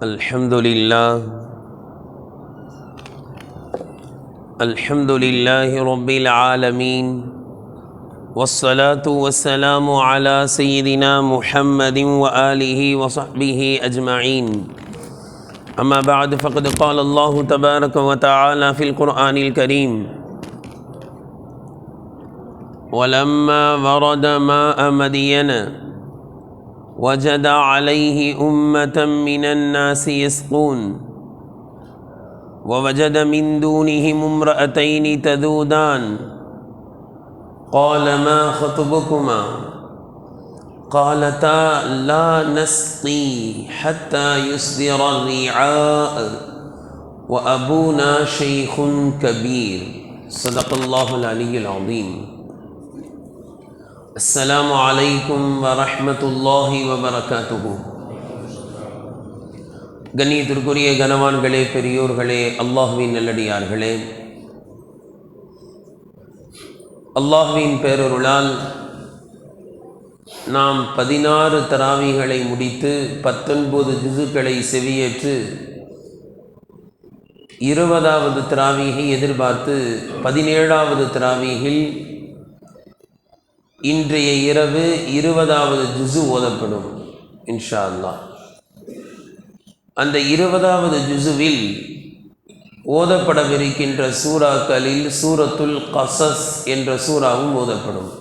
الحمد لله رب العالمين والصلاة والسلام على سيدنا محمد وآله وصحبه أجمعين أما بعد فقد قال الله تبارك وتعالى في القرآن الكريم ولما ورد ماء مدين وجد عليه أمة من الناس يسقون ووجد من دونهم امرأتين تذودان قال ما خطبكما قالتا لا نسقي حتى يصدر الرعاء وأبونا شيخ كبير صدق الله العلي العظيم. السلام عليكم ورحمة الله وبركاته. கண்ணியத்திற்குரிய கனவான்களே, பெரியோர்களே, அல்லாஹ்வின் நல்லடியார்களே, அல்லாஹ்வின் பேரருளால் நாம் 16 தராவீகளை முடித்து 19 ஜுஸுக்களை செவியேற்று 20வது தராவீகை எதிர்பார்த்து 17வது தராவீகில் இன்றைய இரவு 20வது ஜுஸு ஓதப்படும் இன்ஷா அல்லாஹ். அந்த 20வது ஜுஸுவில் ஓதப்படவிருக்கின்ற சூறாக்களில் சூரத்துல் கஸஸ் என்ற சூறாவும் ஓதப்படும்.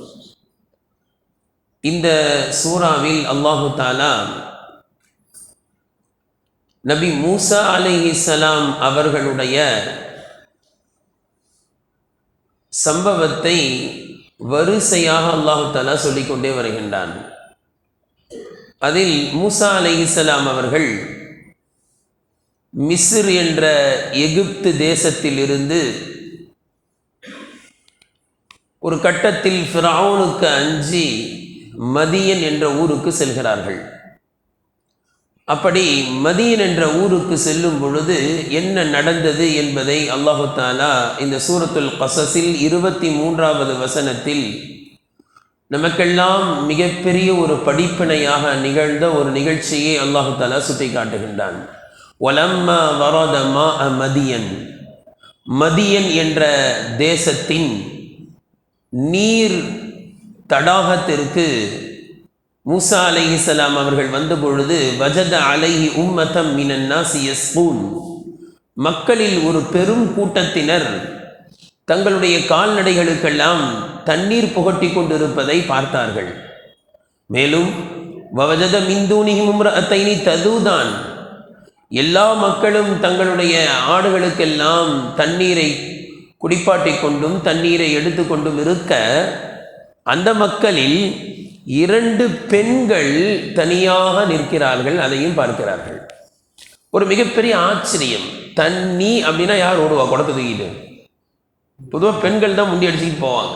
இந்த சூறாவில் அல்லாஹு தஆலா நபி மூசா அலைஹிஸ்ஸலாம் அவர்களுடைய சம்பவத்தை வரிசையாக அல்லாஹு தஆலா சொல்லிக்கொண்டே வருகின்றான். அதில் மூசா அலைஹிஸ்ஸலாம் அவர்கள் மிஸ்ர் என்ற எகிப்து தேசத்திலிருந்து ஒரு கட்டத்தில் ஃபிரௌனுக்கு அஞ்சி மதியன் என்ற ஊருக்கு செல்கிறார்கள். அப்படி மதியன் என்ற ஊருக்கு செல்லும் பொழுது என்ன நடந்தது என்பதை அல்லாஹு தஆலா இந்த சூரத்துல் கஸஸில் 23வது வசனத்தில் நமக்கெல்லாம் மிகப்பெரிய ஒரு படிப்பினையாக நிகழ்ந்த ஒரு நிகழ்ச்சியை அல்லாஹு தஆலா சுட்டி காட்டுகின்றான். வலம்மா வரத மாஅ மதியன், மதியன் என்ற தேசத்தின் நீர் தடாகத்திற்கு மூசா அலைஹிஸ்ஸலாம் அவர்கள் வந்த பொழுது வஜத அலைஹி உம்மதம் மினன் நாஸி யஸ்கூன், மக்களில் ஒரு பெரும் கூட்டத்தினர் தங்களுடைய கால்நடைகளுக்கெல்லாம் தண்ணீர் புகட்டி கொண்டிருப்பதை பார்த்தார்கள். மேலும் வவஜத மின் தூனிஹிம் இம்ரஅத்தைனி ததூதான், எல்லா மக்களும் தங்களுடைய ஆடுகளுக்கெல்லாம் தண்ணீரை குடிப்பாட்டி கொண்டும் தண்ணீரை எடுத்து கொண்டும் இருக்க அந்த மக்களில் 2 பெண்கள் தனியாக நிற்கிறார்கள், அதையும் பார்க்கிறார்கள். ஒரு மிகப்பெரிய ஆச்சரியம். தண்ணி அப்படின்னா யார் ஓடுவா குடத்தை தூக்கிட்டு? பொதுவாக பெண்கள் தான் முண்டி அடிச்சுக்கிட்டு போவாங்க.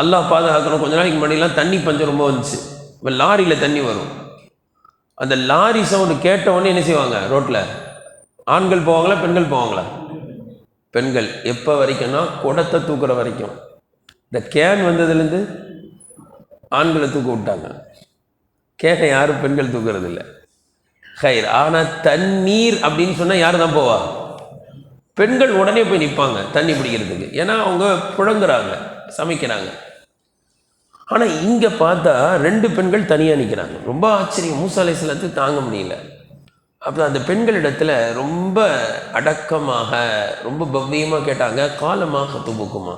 அல்லாஹ் பாதுகாக்கணும். கொஞ்ச நாளைக்கு முன்னாடிலாம் தண்ணி பஞ்சம் ரொம்ப வந்துச்சு. இப்போ லாரியில் தண்ணி வரும். அந்த லாரி சவுண்டு கேட்டவுடனே என்ன செய்வாங்க? ரோட்டில் ஆண்கள் போவாங்களா பெண்கள் போவாங்களா? பெண்கள். எப்போ வரைக்கும்னா குடத்தை தூக்குற வரைக்கும். இந்த கேன் வந்ததுலேருந்து ஆண்களை தூக்க விட்டாங்க. கேனை யாரும் பெண்கள் தூக்குறது இல்லை. ஹைர். ஆனால் தண்ணீர் அப்படின்னு சொன்னால் யார் தான் போவா? பெண்கள் உடனே போய் நிற்பாங்க தண்ணி பிடிக்கிறதுக்கு. ஏன்னா அவங்க புழங்குறாங்க, சமைக்கிறாங்க. ஆனால் இங்கே பார்த்தா 2 பெண்கள் தனியாக நிற்கிறாங்க. ரொம்ப ஆச்சரியம். மூசா அலைஹிஸ்ஸலாத்துக்கு தாங்க முடியல. அப்போ அந்த பெண்களிடத்தில் ரொம்ப அடக்கமாக ரொம்ப பவ்யமாக கேட்டாங்க, காலமாக துபுக்குமா,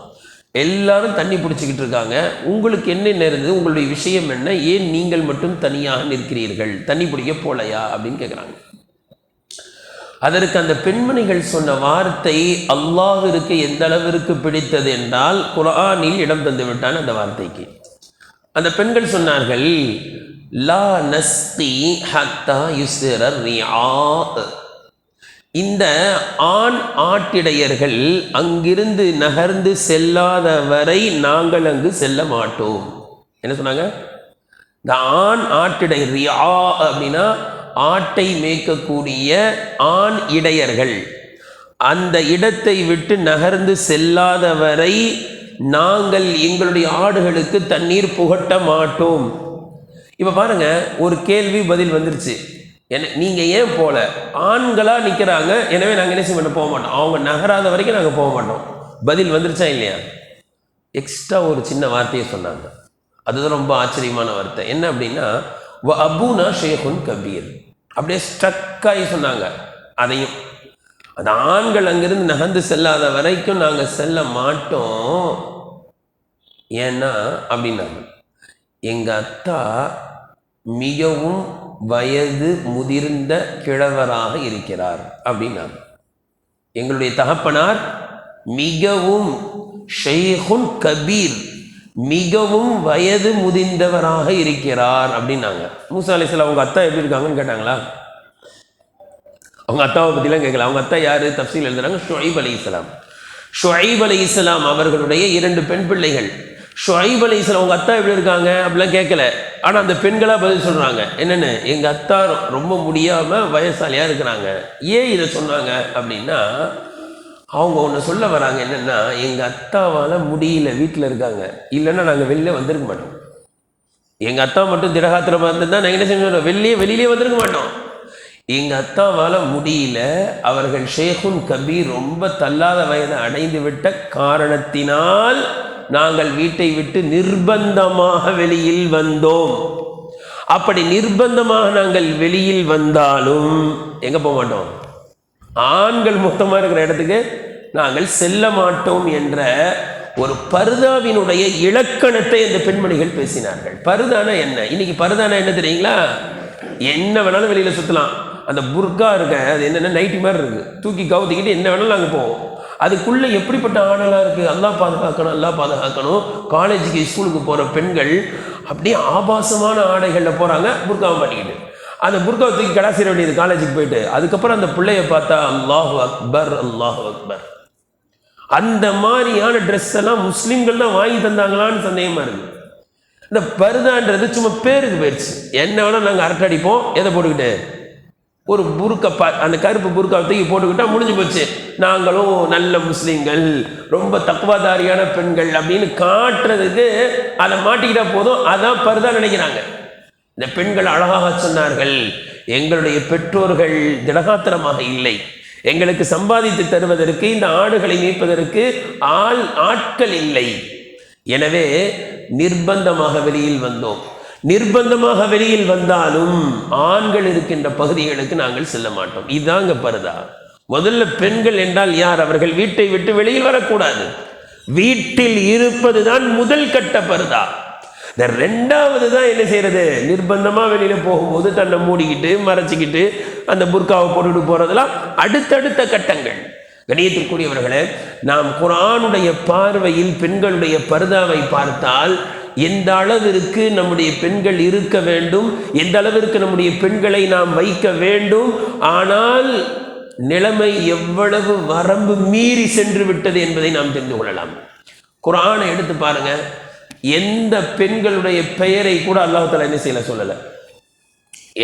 எல்லாரும் தண்ணி பிடிச்சிக்கிட்டு இருக்காங்க, உங்களுக்கு என்ன நேர்ந்தது, உங்களுடைய விஷயம் என்ன, ஏன் நீங்கள் மட்டும் தனியாக நிற்கிறீர்கள், தண்ணி பிடிக்க போலையா அப்படின்னு கேட்குறாங்க. அதற்கு அந்த பெண்மணிகள் சொன்ன வார்த்தை அல்லாஹ்விற்கு எந்த அளவிற்கு பிடித்தது என்றால் குர்ஆனில் இடம் தந்து விட்டான் அந்த வார்த்தைக்கு. அந்த பெண்கள் சொன்னார்கள், லா நஸ்கி ஹத்தா யுஸ்ர ரிஆ, இந்த ஆண் ஆட்டிடையர்கள் அங்கிருந்து நகர்ந்து செல்லாத வரை நாங்கள் அங்கு செல்ல மாட்டோம். என்ன சொன்னாங்க? இந்த ஆண் ஆட்டிடை, ரிஆ அப்படின்னா ஆட்டை மேய்க்கக்கூடிய ஆண் இடையர்கள், அந்த இடத்தை விட்டு நகர்ந்து செல்லாத வரை நாங்கள் எங்களுடைய ஆடுகளுக்கு தண்ணீர் புகட்ட மாட்டோம். இப்போ பாருங்க, ஒரு கேள்வி பதில் வந்துருச்சு. என்ன நீங்கள் ஏன் போகல? ஆண்களாக நிற்கிறாங்க, எனவே நாங்கள் என்ன செய்ய போக மாட்டோம். அவங்க நகராத வரைக்கும் நாங்கள் போக மாட்டோம். பதில் வந்துருச்சா இல்லையா? எக்ஸ்ட்ரா ஒரு சின்ன வார்த்தையை சொன்னாங்க, அதுதான் ரொம்ப ஆச்சரியமான வார்த்தை. என்ன அப்படின்னா, வ அபூனா ஷேகுன் கபீர். அப்படியே ஸ்ட்ரக்காகி சொன்னாங்க. அதையும் அது ஆண்கள் அங்கிருந்து நகர்ந்து செல்லாத வரைக்கும் நாங்கள் செல்ல மாட்டோம். ஏன்னா அப்படின்னாங்க, எங்கள் அத்தா மிகவும் வயது முதிர்ந்த கிழவராக இருக்கிறார் அப்படின்னாங்க. எங்களுடைய தகப்பனார் மிகவும் ஷேகுன் கபீர், மிகவும் வயது முதிர்ந்தவராக இருக்கிறார் அப்படின்னாங்க. மூசா அலைஹிஸ்ஸலாம் அவங்க அத்தா எப்படி இருக்காங்கன்னு கேட்டாங்களா? அவங்க அத்தாவை பற்றிலாம் கேட்கல. அவங்க அத்தா யார்? தஃப்சீல் எழுதுறாங்க, ஷுஐப் அலைஹிஸ்ஸலாம். ஷுஐப் அலைஹிஸ்ஸலாம் அவர்களுடைய 2 பெண் பிள்ளைகள். ஷுஐப் அலைஹிஸ்ஸலாம் அவங்க அத்தா எப்படி இருக்காங்க அப்படிலாம் கேட்கல. ஆனால் அந்த பெண்களாக பதில் சொல்கிறாங்க. என்னென்னு, எங்கள் அத்தா ரொம்ப முடியாமல் வயசாலியாக இருக்கிறாங்க. ஏன் இதை சொன்னாங்க அப்படின்னா, அவங்க ஒன்று சொல்ல வராங்க. என்னென்னா, எங்கள் அத்தாவால் முடியல, வீட்டில் இருக்காங்க, இல்லைன்னா நாங்கள் வெளில வந்திருக்க மாட்டோம். எங்கள் அத்தா மட்டும் திடகாத்திரமாக இருந்திருந்தால் நாங்கள் என்ன செஞ்சோம், வெளியிலே வந்திருக்க மாட்டோம். எங்கள் அத்தாவால் முடியல, அவர்கள் ஷேகுன் கபீர், ரொம்ப தள்ளாத வயதை அடைந்து விட்ட காரணத்தினால் நாங்கள் வீட்டை விட்டு நிர்பந்தமாக வெளியில் வந்தோம். அப்படி நிர்பந்தமாக நாங்கள் வெளியில் வந்தாலும் எங்கே போக மாட்டோம், ஆண்கள் மொத்தமாக இருக்கிற இடத்துக்கு நாங்கள் செல்ல மாட்டோம் என்ற ஒரு பர்தாவினுடைய இலக்கணத்தை அந்த பெண்மணிகள் பேசினார்கள். பர்தானா என்ன? இன்னைக்கு பர்தானா என்ன தெரியுங்களா? என்ன வேணாலும் வெளியில் சுற்றலாம். அந்த புர்கா இருக்க, அது என்னென்ன நைட்டி மாதிரி இருக்குது, தூக்கி கவுத்திக்கிட்டு என்ன வேணாலும் நாங்கள் போவோம். அதுக்குள்ளே எப்படிப்பட்ட ஆடலாக இருக்குது, அல்லாஹ் பாதுகாக்கணும், அல்லாஹ் பாதுகாக்கணும். காலேஜுக்கு ஸ்கூலுக்கு போகிற பெண்கள் அப்படியே ஆபாசமான ஆடைகளில் போகிறாங்க, புர்காவை மாட்டிக்கிட்டு. அந்த புர்காவை தூக்கி கடாசிர வேண்டியது காலேஜுக்கு போயிட்டு. அதுக்கப்புறம் அந்த பிள்ளைய பார்த்தா அல்லாஹு அக்பர், அல்லாஹு அக்பர். அந்த மாதிரியான ட்ரெஸ் எல்லாம் முஸ்லீம்கள் தான் வாங்கி தந்தாங்களான்னு சந்தேகமாக இருக்குது. இந்த பர்தான்றது சும்மா பேருக்கு போயிடுச்சு. என்ன வேணால் நாங்கள் அரட்டை அடிப்போம், எதை போட்டுக்கிட்டு, ஒரு புர்கா, அந்த கருப்பு புர்காவை தூக்கி போட்டுக்கிட்டா முடிஞ்சு போச்சு, நாங்களும் நல்ல முஸ்லீம்கள், ரொம்ப தக்வாதாரியான பெண்கள் அப்படின்னு காட்டுறதுக்கு அதை மாட்டிக்கிட்டா போதும். அதான் பர்தா நினைக்கிறாங்க. இந்த பெண்கள் அழகாக சொன்னார்கள், எங்களுடைய பெற்றோர்கள் திடகாத்திரமாக இல்லை, எங்களுக்கு சம்பாதித்து தருவதற்கு, இந்த ஆடுகளை மீட்பதற்கு ஆட்கள் இல்லை, எனவே நிர்பந்தமாக வெளியில் வந்தோம். நிர்பந்தமாக வெளியில் வந்தாலும் ஆண்கள் இருக்கின்ற பகுதிகளுக்கு நாங்கள் செல்ல மாட்டோம். இதுதாங்க பர்தா. முதல்ல பெண்கள் என்றால் யார்? அவர்கள் வீட்டை விட்டு வெளியில் வரக்கூடாது, வீட்டில் இருப்பது தான் முதல் கட்ட பர்தா. இந்த 2வது தான் என்ன செய்யறது, நிர்பந்தமாக வெளியில் போகும்போது தன்னை மூடிக்கிட்டு மறைச்சிக்கிட்டு அந்த புர்காவை போட்டுக்கிட்டு போகிறதெல்லாம் அடுத்தடுத்த கட்டங்கள். கணியத்திற்குரியவர்களே, நாம் குர்ஆனுடைய பார்வையில் பெண்களுடைய பர்தாவை பார்த்தால் எந்த அளவிற்கு நம்முடைய பெண்கள் இருக்க வேண்டும், எந்த அளவிற்கு நம்முடைய பெண்களை நாம் வைக்க வேண்டும், ஆனால் நிலைமை எவ்வளவு வரம்பு மீறி சென்று விட்டது என்பதை நாம் தெரிந்து கொள்ளலாம். குர்ஆனை எடுத்து பாருங்க, எந்த பெண்களுடைய பெயரை கூட அல்லாஹ் தஆலா என்ன செய்யல, சொல்லலை.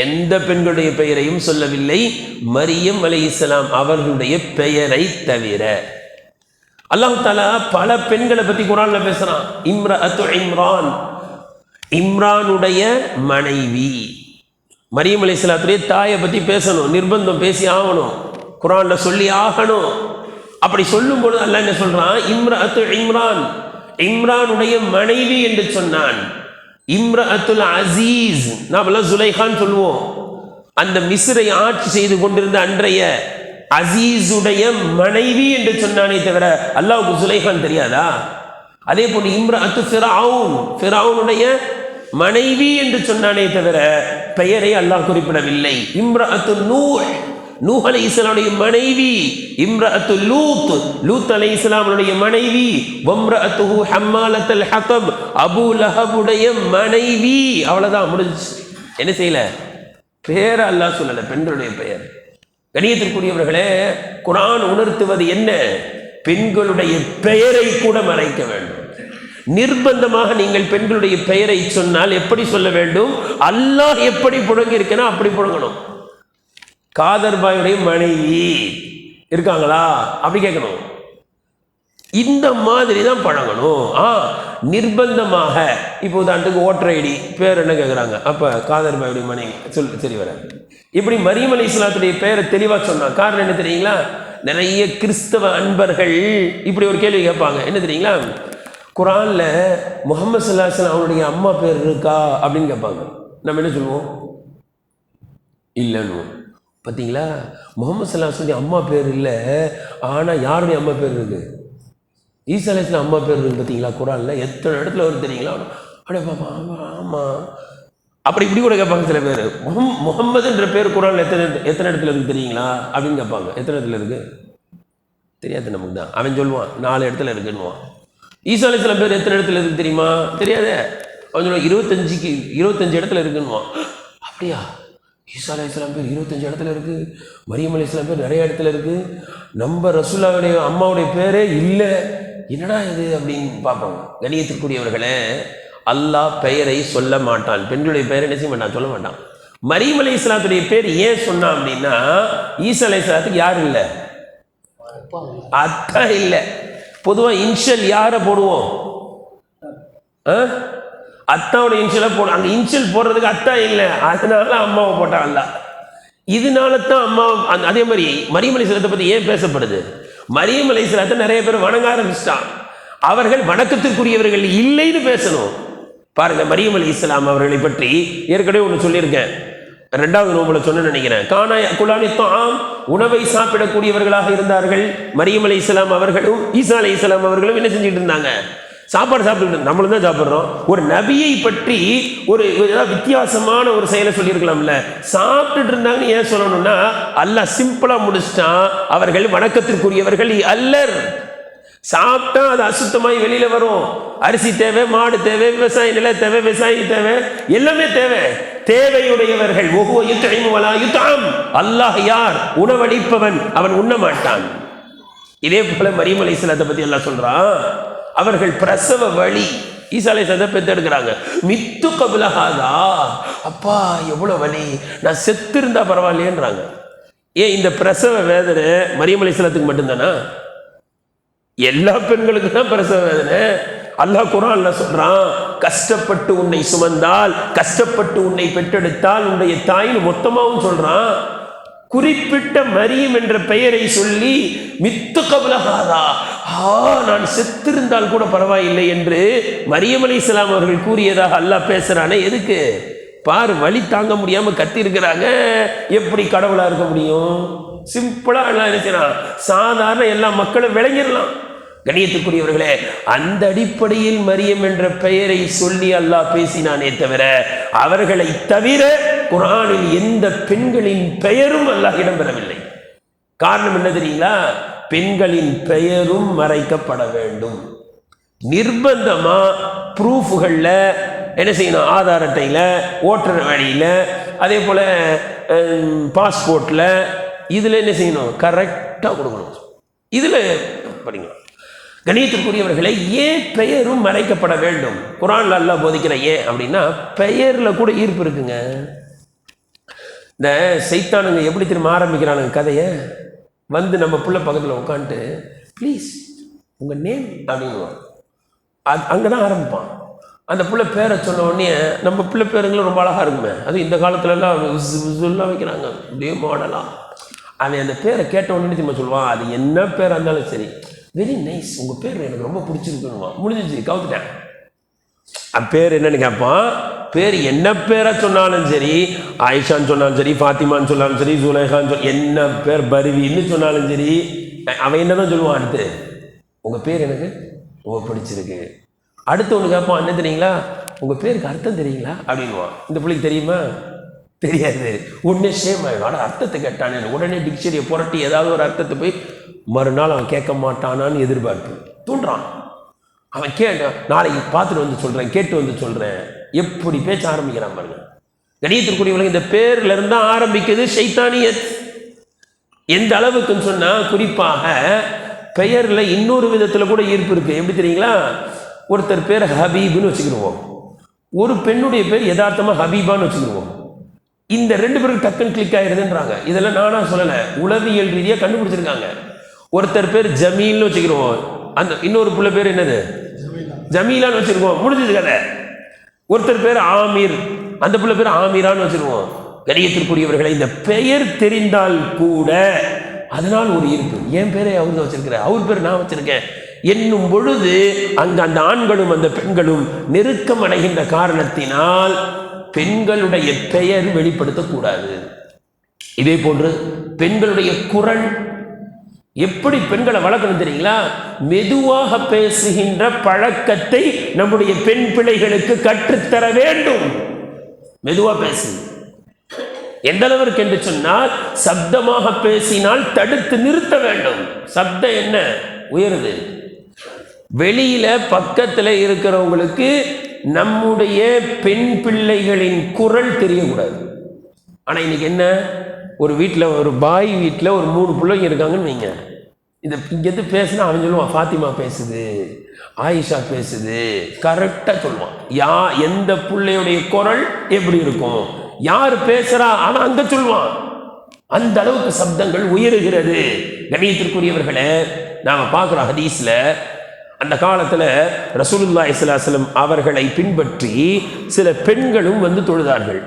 எந்த பெண்களுடைய பெயரையும் சொல்லவில்லை, மரியம் அலைஹிஸ்ஸலாம் அவர்களுடைய பெயரை தவிர. அல்லாஹ் தஆலா பல பெண்களை பற்றி குர்ஆன்ல பேசுறான். இம்ரஅத்து இம்ரான், இம்ரானுடைய மனைவி. மரியம் அலைஹிஸ்ஸலாத்துடைய தாயை பற்றி பேசணும், நிர்பந்தம், பேசி ஆகணும், குர்ஆன்ல சொல்லி ஆகணும். அப்படி சொல்லும் பொழுது அல்லாஹ் என்ன சொல்றான், இம்ரஅத்து இம்ரான், இம்ரானுடைய மனைவி என்று சொன்னான். இம்ரஅத்துல் அசீஸ், நாமெல்லாம் சுலைஹான்னு சொல்லுவோம். அந்த மிஸ்ரை ஆட்சி செய்து கொண்டிருந்த அன்றைய அசீஸுடைய மனைவி என்று சொன்னானே தவிர அல்லாஹ்வுக்கு சுலைஹான் தெரியாதா? அதே போன்று இம்ரஅத்து ஃபிரௌன், ஃபிரௌனுடைய மனைவி என்று சொன்னானே தவிர பெயரை அல்லாஹ் குறிப்பிடவில்லை. இம்ரஅத்து நூஹ், நூஹ் அலைஹிஸ்ஸலாமுடைய மனைவி. இம்ரஅத்து லூத், லூத் அலைஹிஸ்ஸலாமுடைய மனைவி. வம்ரஅத்துஹு ஹம்மாலத்துல் ஹதப், அபூ லஹபுடைய மனைவி. அவ்வளவுதான், முடிஞ்சு. என்ன செய்யல, பேரை அல்லாஹ் சொல்லல, பெண்களுடைய பெயர். கணியத்திற்குரியவர்களே, குர்ஆன் உணர்த்துவது என்ன, பெண்களுடைய பெயரை கூட மறைக்க வேண்டும். நிர்பந்தமாக நீங்கள் பெண்களுடைய பெயரை சொன்னால் எப்படி சொல்ல வேண்டும், அல்லாஹ் எப்படி புழங்கி இருக்கனா அப்படி புழங்கணும். காதர்பாயுடைய மனைவி இருக்காங்களா அப்படி கேட்கணும். இந்த மாதிரி தான் பழகணும். நிர்பந்தமாக இப்போ உதாரணத்துக்கு ஓட்டர் ஐடி பேர் என்ன கேட்குறாங்க, அப்போ காதர் பாயுடைய மனைவி சரி வராது. இப்படி மரியம் அலைஹிஸ்ஸலாத்துடைய பேரை தெளிவாக சொன்னான். காரணம் என்ன தெரியுங்களா? நிறைய கிறிஸ்தவ அன்பர்கள் இப்படி ஒரு கேள்வி கேட்பாங்க. என்ன தெரியுங்களா? குரான்ல முஹம்மது ஸல்லல்லாஹு அலைஹி வஸல்லம் அவனுடைய அம்மா பேர் இருக்கா அப்படின்னு கேட்பாங்க. நம்ம என்ன சொல்லுவோம்? இல்லைன்னு. பார்த்தீங்களா, முஹம்மது ஸல்லல்லாஹு அலைஹி வஸல்லம் அம்மா பேர் இல்லை, ஆனால் யாருடைய அம்மா பேர் இருக்கு? ஈசா அலைஹிஸ்ஸலாம் அம்மா பேர் இருக்கு. பார்த்தீங்களா, குரான்ல எத்தனை இடத்துல வரும் தெரியுங்களா? அடே பாப்பா, ஆமாம். அப்படி இப்படி கூட கேட்பாங்க சில பேர். முகம்மதுன்ற பேர் குரான்ல எத்தனை இடத்துல இருக்கு தெரியுங்களா அப்படின்னு கேட்பாங்க. எத்தனை இடத்துல இருக்கு தெரியாது நமக்கு தான். அவன் சொல்லுவான் 4 இடத்துல இருக்குன்னுவான். ஈசா அலைஹிஸ்ஸலாம் பேர் எத்தனை இடத்துல இருக்கு தெரியுமா? தெரியாதே. அவன் சொல்லுவான் 25 இடத்துல இருக்குன்னுவான். அப்படியா? ஈசா அலைஹிஸ்ஸலாம் பேர் 25 இடத்துல இருக்குது, மரியம் அலைஹிஸ்ஸலாம் பேர் நிறைய இடத்துல இருக்குது, நம்ம ரசூலுல்லாஹ்வுடைய அம்மாவுடைய பேரே இல்லை, என்னடா இது அப்படின்னு பார்ப்பாங்க. கண்ணியத்திற்குரியவர்களே, அல்லாஹ் பெயரை சொல்ல மாட்டான். பெண்களுடைய பெயரை என்ன செய்ய மாட்டான்? சொல்ல மாட்டான். மரியம் அலைஹிஸ்ஸலாத்துடைய பேர் ஏன் சொன்னான் அப்படின்னா, ஈசா அலைஹிஸ்ஸலாத்துக்கு யார் இல்லை? அத்தா இல்லை. பொதுவாக இன்ஷியல் யாரை போடுவோம்? அத்தாவோட இன்ஷியலாக போடும். அங்கே இன்ஷியல் போடுறதுக்கு அத்தா இல்லை, அதனால அம்மாவை போட்டாங்கல்ல. இதனால தான் அம்மா. அதே மாதிரி மரியம் அலைஹிஸ்ஸலாத்தை பற்றி ஏன் பேசப்படுது? மரியம் அலைஹிஸ்ஸலாத்தை நிறைய பேர் வணங்க ஆரம்பிச்சிட்டான். அவர்கள் வணக்கத்திற்குரியவர்கள் இல்லைன்னு பேசணும். பாருங்க, மரியம் அலைஹிஸ்ஸலாம் அவர்களை பற்றி ஏற்கனவே ஒன்று சொல்லியிருக்கேன், 2வது நோம்புல சொன்ன நினைக்கிறேன். கானா குலானி தாம், உணவை சாப்பிடக்கூடியவர்களாக இருந்தார்கள். மரியம் அலைஹிஸ்ஸலாம் அவர்களும் ஈசா அலைஹிஸ்ஸலாம் அவர்களும் என்ன செஞ்சுட்டு இருந்தாங்க? சாப்பாடு சாப்பிட்டு. நம்மளும் தான் சாப்பிட்றோம். ஒரு நபியை பற்றி ஒரு வித்தியாசமான ஒரு செயலை சொல்லியிருக்கலாம்ல. சாப்பிட்டுட்டு இருந்தாங்கன்னு ஏன் சொல்லணும்னா, அல்லாஹ் சிம்பிளா முடிச்சிட்டான், அவர்கள் வணக்கத்திற்குரியவர்கள் அல்லர். சாப்பிட்டா அது அசுத்தமாய் வெளியில வரும். அரிசி தேவை, மாடு தேவை, விவசாய நில தேவை, விவசாயி தேவை, எல்லாமே தேவை. தேவையுடையவர்கள். அல்லாஹ் யார்? உணவளிப்பவன், அவன் உண்ண மாட்டான். இதே போல மரியம் அலைஹிஸ்ஸலாத்தை பத்தி எல்லாம் சொல்றான். அவர்கள் பிரசவ வலி, ஈசா அலைஹிஸ்ஸலாம் பெத்தெடுக்கிறாங்க. மித்து கபுலஹாதா, அப்பா எவ்வளவு வலி, நான் செத்து இருந்தா பரவாயில்லையேன்றாங்க. ஏன் இந்த பிரசவ வேதனை மரியம் அலைஹிஸ்ஸலாத்துக்கு மட்டும்தானா? எல்லா பெண்களுக்கு தான் பிரசவ வேதனை. அல்லாஹ் குர்ஆன்ல சொல்றான், கஷ்டப்பட்டு உன்னை சுமந்தால், கஷ்டப்பட்டு உன்னை பெற்றெடுத்தால் உன்னுடைய தாயின் மொத்தமாகவும் சொல்றான். குறிப்பிட்ட மரியம் என்ற பெயரை சொல்லி மித்து கபுலஹாதா, நான் செத்திருந்தால் கூட பரவாயில்லை என்று மரியம் அலைஹிஸ்ஸலாம் அவர்கள் கூறியதாக அல்லாஹ் பேசுறானே. எதுக்கு? பாரு, வலி தாங்க முடியாம கத்தி இருக்கிறாங்க. எப்படி கடவுளா இருக்க முடியும்? சிம்பிளா எல்லாம் நினைக்கிறான், சாதாரண எல்லா மக்களும் விளங்கிடலாம். கண்ணியத்துக்குரியவர்களே, அந்த அடிப்படையில் மரியம் என்ற பெயரை சொல்லி அல்லாஹ் பேசினானே தவிர, அவர்களை தவிர குர்ஆனில் எந்த பெண்களின் பெயரும் அல்லாஹ் இடம்பெறவில்லை. காரணம் என்ன தெரியுங்களா? பெண்களின் பெயரும் மறைக்கப்பட வேண்டும். நிர்பந்தமா ப்ரூஃப்களில் என்ன செய்யணும்? ஆதார் அட்டையில், ஓட்டுற வழியில், அதே போல பாஸ்போர்ட்டில், இதில் என்ன செய்யணும்? கரெக்டாக கொடுக்கணும். இதில் படிங்க. கணியத்திற்குரியவர்களை, ஏன் பெயரும் மறைக்கப்பட வேண்டும்? குர்ஆன்ல அல்லாஹ் போதிக்கிற ஏன் அப்படின்னா, பெயரில் கூட ஈர்ப்பு இருக்குங்க. இந்த சைத்தானுங்க எப்படி திரும்ப ஆரம்பிக்கிறானுங்க கதையை? வந்து நம்ம பிள்ளை பக்கத்தில் உட்காந்துட்டு, ப்ளீஸ் உங்கள் நேம் அப்படின்னுவான். அங்கே தான் ஆரம்பிப்பான். அந்த பிள்ளை பேரை சொன்ன உடனே, நம்ம பிள்ளை பேருங்களும் ரொம்ப அழகாக இருக்குமே, அதுவும் இந்த காலத்துலலாம் விசுலாம் வைக்கிறாங்க அப்படியே மாடலாம். அவன் அந்த பேரை கேட்ட உடனே திரும்ப சொல்லுவான், அது என்ன பேராக இருந்தாலும் சரி, வெரி நைஸ், உங்கள் பேர் எனக்கு ரொம்ப பிடிச்சிருக்குன்னுவான். முடிஞ்சிச்சு, கவுத்துட்டேன். பேர் என்னன்னு கேட்பான். பேர் என்ன பேரை சொன்னாலும் சரி, ஆயிஷான்னு சொன்னாலும் சரி, ஃபாத்திமான்னு சொன்னாலும் சரி, ஜுலைஹான்னு என்ன பேர், பர்வீன்னு சொன்னாலும் சரி, அவன் என்ன தான் சொல்லுவான்? அடுத்து, உங்கள் பேர் எனக்கு ரொம்ப பிடிச்சிருக்கு. அடுத்து ஒன்று கேட்பான், என்ன தெரியுங்களா, உங்கள் பேருக்கு அர்த்தம் தெரியுங்களா அப்படின்வான். இந்த பிள்ளைக்கு தெரியுமா? தெரியாது. உடனே சேம் ஆகிடும். ஆனால் அர்த்தத்தை கேட்டானே, உடனே டிக்ஷனரியை புரட்டி ஏதாவது ஒரு அர்த்தத்தை போய் மறுநாள் அவன் கேட்க மாட்டானான்னு எதிர்பார்ப்பு தூண்டுறான். அவன் நாளைக்கு பார்த்துட்டு வந்து சொல்கிறேன், கேட்டு வந்து சொல்கிறேன், எப்படி பேச்ச ஆரம்பிக்கிறான் பாருங்க. கணியத்திற்குரியவர்கள், இந்த பேர்ல இருந்தா ஆரம்பிக்குது ஷைத்தானியத். எந்த அளவுக்குன்னு சொன்னா, குறிப்பாக பெயர்ல இன்னொரு விதத்துல கூட ஈர்ப்பு இருக்கு. எப்படி தெரியுங்களா? ஒருத்தர் பேர் ஹபீப்னு வச்சுக்கிடுவோம், ஒரு பெண்ணுடைய பேர் யதார்த்தமா ஹபீபான்னு வச்சுக்கிடுவோம். இந்த 2 பேருக்கு டக்குன்னு கிளிக் ஆயிருதுன்றாங்க. இதெல்லாம் நானா சொல்லலை, உளவியல் ரீதியாக கண்டுபிடிச்சிருக்காங்க. ஒருத்தர் பேர் ஜமீல்னு வச்சுக்கிடுவோம், அந்த இன்னொரு புள்ள பேர் என்னது? ஜமீலான்னு வச்சிருக்கோம், முடிஞ்சது கதை. ஒருத்தர் பேர் ஆமீர், அந்த புள்ள பேர் ஆமீரான்னு வச்சிருக்கோம். கணியத்திற்குரியவர்களை, இந்த பெயர் தெரிந்தால் கூட அதனால் ஒரு இருப்பு. என் பேரை அவர் வச்சிருக்கிற, அவர் பேர் நான் வச்சிருக்கேன் என்னும் பொழுது அங்கு அந்த ஆண்களும் அந்த பெண்களும் நெருக்கம் அடைகின்ற காரணத்தினால் பெண்களுடைய பெயர் வெளிப்படுத்தக்கூடாது. இதே போன்று பெண்களுடைய குரல், எப்படி பெண்களை வளர்க்கணும் தெரியுங்களா? மெதுவாக பேசுகின்ற பழக்கத்தை நம்முடைய பெண் பிள்ளைகளுக்கு கற்றுத்தர வேண்டும். மெதுவா பேசு. எந்த அளவிற்கு என்று சொன்னால், சப்தமாக பேசினால் தடுத்து நிறுத்த வேண்டும். சப்தம் என்ன உயருது? வெளியில பக்கத்தில் இருக்கிறவங்களுக்கு நம்முடைய பெண் பிள்ளைகளின் குரல் தெரியக்கூடாது. ஆனா இன்னைக்கு என்ன, ஒரு வீட்டில், ஒரு பாய் வீட்டில் ஒரு 3 பிள்ளைங்க இருக்காங்கன்னு வைங்க. இந்த இங்கேருந்து பேசுனா அவன் சொல்லுவான், ஃபாத்திமா பேசுது, ஆயிஷா பேசுது, கரெக்டாக சொல்லுவான். எந்த பிள்ளையுடைய குரல் எப்படி இருக்கும், யார் பேசுறா, அவன் அங்க சொல்லுவான். அந்த அளவுக்கு சப்தங்கள் உயருகிறது. கணியத்திற்குரியவர்களே, நாம பார்க்குறோம் ஹதீஸ்ல, அந்த காலத்தில் ரசூலுல்லாஹி ஸல்லல்லாஹு அலைஹி வஸல்லம் அவர்களை பின்பற்றி சில பெண்களும் வந்து தொழுதார்கள்.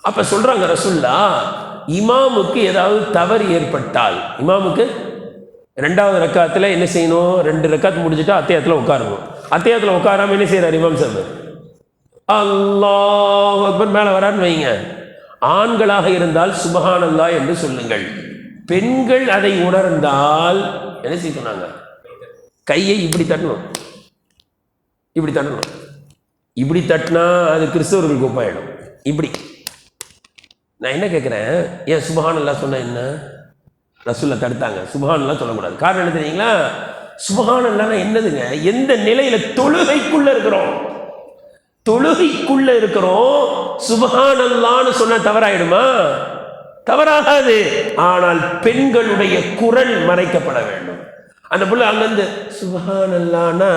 அப்ப சொல்றாங்க ரசூலுல்லா, இமாமுக்கு ஏதாவது தவறு ஏற்பட்டால், இமாமுக்கு 2வது ரக்காத்தில் என்ன செய்யணும்? 2 ரக்காத்து முடிச்சுட்டா அத்தியாயத்தில் உட்காரணும். அத்தியாயத்தில் உட்காராம என்ன செய்யறார் இமாம் சாஹிப்? அல்லாஹ் அக்பர் மேலே வரான்னு வைங்க. ஆண்களாக இருந்தால் சுப்ஹானல்லாஹ் என்று சொல்லுங்கள். பெண்கள் அதை உணர்ந்தால் என்ன செய்ய சொன்னாங்க? கையை இப்படி தட்டணும், இப்படி தட்டணும். இப்படி தட்டினா அது கிறிஸ்தவர்களுக்கு ஒப்பாயிடும். இப்படி. நான் என்ன கேட்குறேன், ஏன் சுப்ஹானல்லாஹ் சொன்ன என்ன? ரசூலுல்லாஹ் தடுத்தாங்க. சுப்ஹானல்லாஹ் சொல்லக்கூடாது. காரணம் என்ன தெரியுங்களா? சுப்ஹானல்லாஹ்னா என்னதுங்க? எந்த நிலையில தொழுகைக்குள்ள இருக்கிறோம், தொழுகைக்குள்ள இருக்கிறோம், சுப்ஹானல்லாஹ்னு சொன்னா தவறாயிடுமா? தவறாகாது. ஆனால் பெண்களுடைய குரல் மறைக்கப்பட வேண்டும். அந்த புள்ள அங்கிருந்து சுப்ஹானல்லாஹ்னா